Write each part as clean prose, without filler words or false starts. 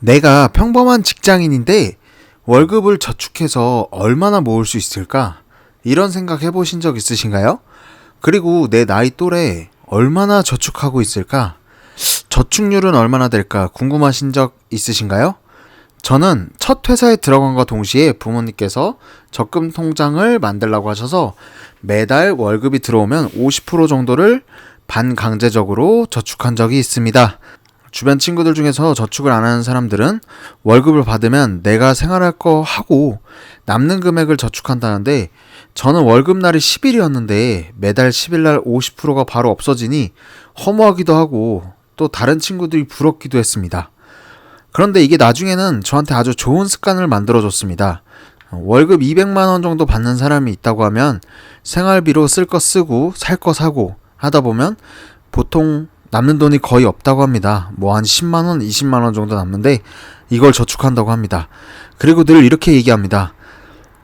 내가 평범한 직장인인데 월급을 저축해서 얼마나 모을 수 있을까? 이런 생각 해보신 적 있으신가요? 그리고 내 나이 또래 얼마나 저축하고 있을까? 저축률은 얼마나 될까 궁금하신 적 있으신가요? 저는 첫 회사에 들어간과 동시에 부모님께서 적금 통장을 만들라고 하셔서 매달 월급이 들어오면 50% 정도를 반강제적으로 저축한 적이 있습니다. 주변 친구들 중에서 저축을 안 하는 사람들은 월급을 받으면 내가 생활할 거 하고 남는 금액을 저축한다는데, 저는 월급날이 10일이었는데 매달 10일날 50%가 바로 없어지니 허무하기도 하고 또 다른 친구들이 부럽기도 했습니다. 그런데 이게 나중에는 저한테 아주 좋은 습관을 만들어줬습니다. 월급 200만 원 정도 받는 사람이 있다고 하면 생활비로 쓸 거 쓰고 살 거 사고 하다 보면 보통 남는 돈이 거의 없다고 합니다. 뭐 한 10만 원, 20만 원 정도 남는데 이걸 저축한다고 합니다. 그리고 늘 이렇게 얘기합니다.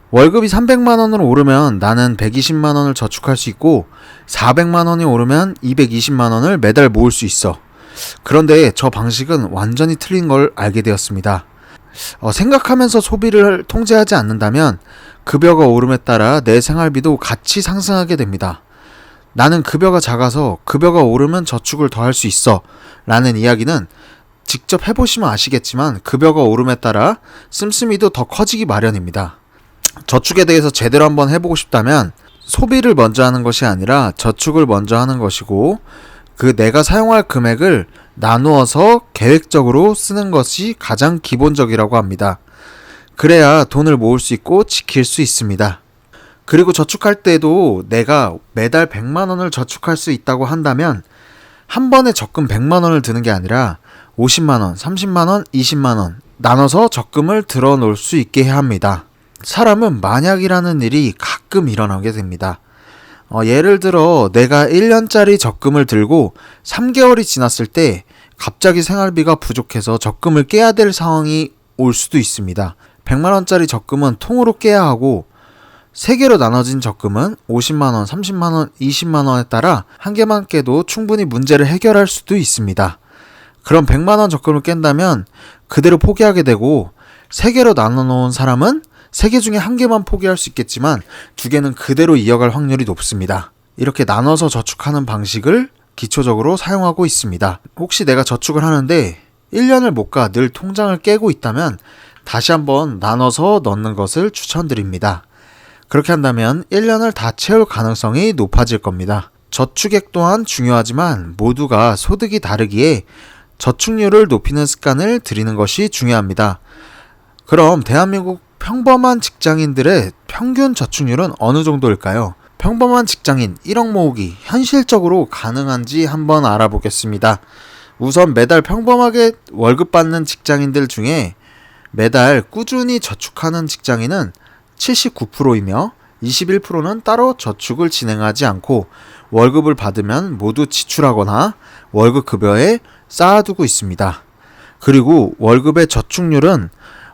월급이 300만 원으로 오르면 나는 120만 원을 저축할 수 있고 400만 원이 오르면 220만 원을 매달 모을 수 있어. 그런데 저 방식은 완전히 틀린 걸 알게 되었습니다. 생각하면서 소비를 통제하지 않는다면 급여가 오름에 따라 내 생활비도 같이 상승하게 됩니다. 나는 급여가 작아서 급여가 오르면 저축을 더 할 수 있어 라는 이야기는 직접 해보시면 아시겠지만 급여가 오름에 따라 씀씀이도 더 커지기 마련입니다. 저축에 대해서 제대로 한번 해보고 싶다면 소비를 먼저 하는 것이 아니라 저축을 먼저 하는 것이고, 그 내가 사용할 금액을 나누어서 계획적으로 쓰는 것이 가장 기본적이라고 합니다. 그래야 돈을 모을 수 있고 지킬 수 있습니다. 그리고 저축할 때도 내가 매달 100만 원을 저축할 수 있다고 한다면 한 번에 적금 100만 원을 드는 게 아니라 50만 원, 30만 원, 20만 원 나눠서 적금을 들어 놓을 수 있게 해야 합니다. 사람은 만약이라는 일이 가끔 일어나게 됩니다. 예를 들어 내가 1년짜리 적금을 들고 3개월이 지났을 때 갑자기 생활비가 부족해서 적금을 깨야 될 상황이 올 수도 있습니다. 100만 원짜리 적금은 통으로 깨야 하고 3개로 나눠진 적금은 50만원, 30만원, 20만원에 따라 한 개만 깨도 충분히 문제를 해결할 수도 있습니다. 그럼 100만원 적금을 깬다면 그대로 포기하게 되고, 3개로 나눠 놓은 사람은 3개 중에 한 개만 포기할 수 있겠지만 2개는 그대로 이어갈 확률이 높습니다. 이렇게 나눠서 저축하는 방식을 기초적으로 사용하고 있습니다. 혹시 내가 저축을 하는데 1년을 못 가 늘 통장을 깨고 있다면 다시 한번 나눠서 넣는 것을 추천드립니다. 그렇게 한다면 1년을 다 채울 가능성이 높아질 겁니다. 저축액 또한 중요하지만 모두가 소득이 다르기에 저축률을 높이는 습관을 들이는 것이 중요합니다. 그럼 대한민국 평범한 직장인들의 평균 저축률은 어느 정도일까요? 평범한 직장인 1억 모으기 현실적으로 가능한지 한번 알아보겠습니다. 우선 매달 평범하게 월급 받는 직장인들 중에 매달 꾸준히 저축하는 직장인은 79%이며 21%는 따로 저축을 진행하지 않고 월급을 받으면 모두 지출하거나 월급 급여에 쌓아두고 있습니다. 그리고 월급의 저축률은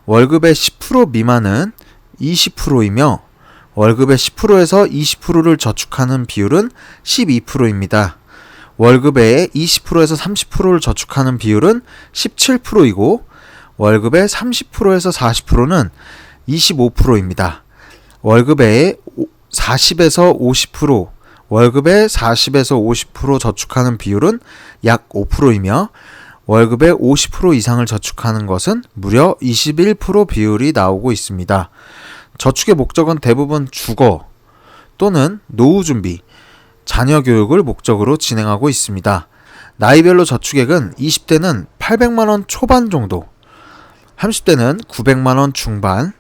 월급의 10% 미만은 20%이며 월급의 10%에서 20%를 저축하는 비율은 12%입니다. 월급의 20%에서 30%를 저축하는 비율은 17%이고 월급의 30%에서 40%는 25%입니다. 월급의 40에서 50%, 월급의 40에서 50% 저축하는 비율은 약 5%이며 월급의 50% 이상을 저축하는 것은 무려 21% 비율이 나오고 있습니다. 저축의 목적은 대부분 주거 또는 노후 준비, 자녀 교육을 목적으로 진행하고 있습니다. 나이별로 저축액은 20대는 800만원 초반 정도, 30대는 900만원 중반,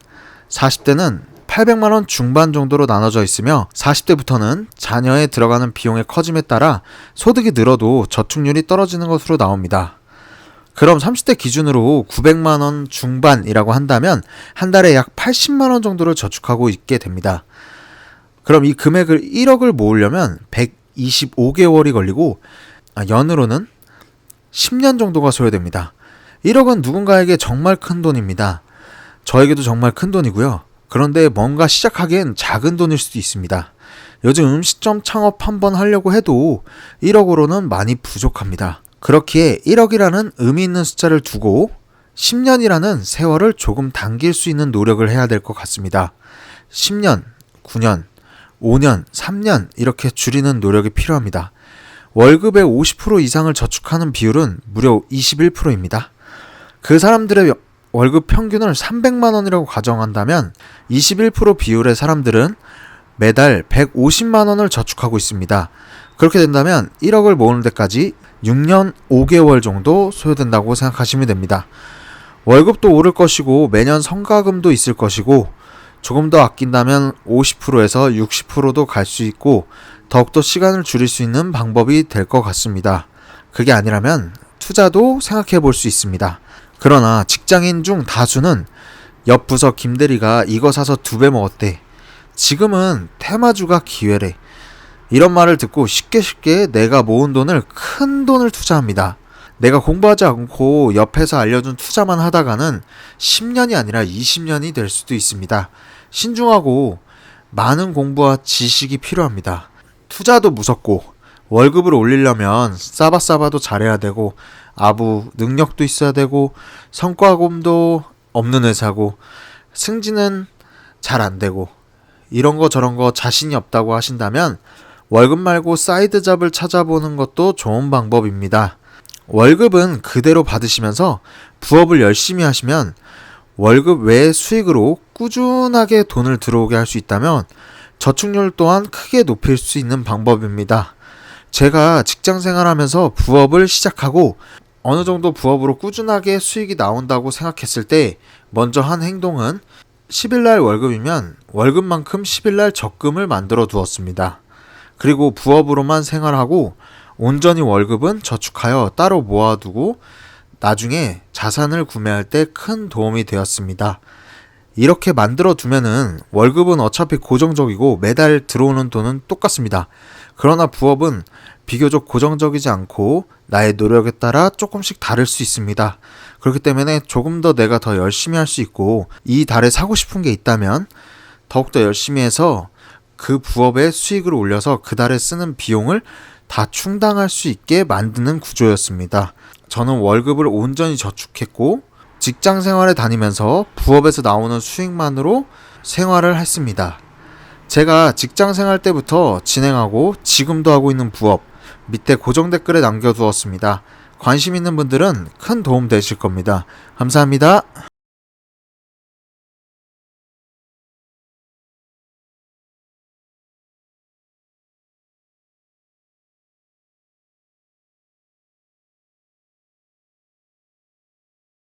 40대는 800만원 중반 정도로 나눠져 있으며 40대부터는 자녀에 들어가는 비용의 커짐에 따라 소득이 늘어도 저축률이 떨어지는 것으로 나옵니다. 그럼 30대 기준으로 900만원 중반이라고 한다면 한 달에 약 80만원 정도를 저축하고 있게 됩니다. 그럼 이 금액을 1억을 모으려면 125개월이 걸리고 연으로는 10년 정도가 소요됩니다. 1억은 누군가에게 정말 큰 돈입니다. 저에게도 정말 큰 돈이고요. 그런데 뭔가 시작하기엔 작은 돈일 수도 있습니다. 요즘 음식점 창업 한번 하려고 해도 1억으로는 많이 부족합니다. 그렇기에 1억이라는 의미 있는 숫자를 두고 10년이라는 세월을 조금 당길 수 있는 노력을 해야 될 것 같습니다. 10년, 9년, 5년, 3년 이렇게 줄이는 노력이 필요합니다. 월급의 50% 이상을 저축하는 비율은 무려 21%입니다. 그 사람들의 월급 평균을 300만 원이라고 가정한다면 21% 비율의 사람들은 매달 150만 원을 저축하고 있습니다. 그렇게 된다면 1억을 모으는 데까지 6년 5개월 정도 소요된다고 생각하시면 됩니다. 월급도 오를 것이고 매년 성과금도 있을 것이고 조금 더 아낀다면 50%에서 60%도 갈 수 있고 더욱더 시간을 줄일 수 있는 방법이 될 것 같습니다. 그게 아니라면 투자도 생각해 볼 수 있습니다. 그러나 직장인 중 다수는 옆 부서 김대리가 이거 사서 2배 먹었대. 지금은 테마주가 기회래. 이런 말을 듣고 쉽게 내가 모은 돈을 큰 돈을 투자합니다. 내가 공부하지 않고 옆에서 알려준 투자만 하다가는 10년이 아니라 20년이 될 수도 있습니다. 신중하고 많은 공부와 지식이 필요합니다. 투자도 무섭고 월급을 올리려면 싸바싸바도 잘해야 되고 아부 능력도 있어야 되고 성과금도 없는 회사고 승진은 잘 안 되고 이런 거 저런 거 자신이 없다고 하신다면 월급 말고 사이드 잡을 찾아보는 것도 좋은 방법입니다. 월급은 그대로 받으시면서 부업을 열심히 하시면 월급 외의 수익으로 꾸준하게 돈을 들어오게 할 수 있다면 저축률 또한 크게 높일 수 있는 방법입니다. 제가 직장 생활하면서 부업을 시작하고 어느 정도 부업으로 꾸준하게 수익이 나온다고 생각했을 때 먼저 한 행동은 10일날 월급이면 월급만큼 10일날 적금을 만들어 두었습니다. 그리고 부업으로만 생활하고 온전히 월급은 저축하여 따로 모아두고 나중에 자산을 구매할 때 큰 도움이 되었습니다. 이렇게 만들어 두면은 월급은 어차피 고정적이고 매달 들어오는 돈은 똑같습니다. 그러나 부업은 비교적 고정적이지 않고 나의 노력에 따라 조금씩 다를 수 있습니다. 그렇기 때문에 조금 더 내가 더 열심히 할 수 있고 이 달에 사고 싶은 게 있다면 더욱더 열심히 해서 그 부업의 수익을 올려서 그 달에 쓰는 비용을 다 충당할 수 있게 만드는 구조였습니다. 저는 월급을 온전히 저축했고 직장 생활에 다니면서 부업에서 나오는 수익만으로 생활을 했습니다. 제가 직장 생활 때부터 진행하고 지금도 하고 있는 부업 밑에 고정 댓글에 남겨두었습니다. 관심 있는 분들은 큰 도움 되실 겁니다. 감사합니다.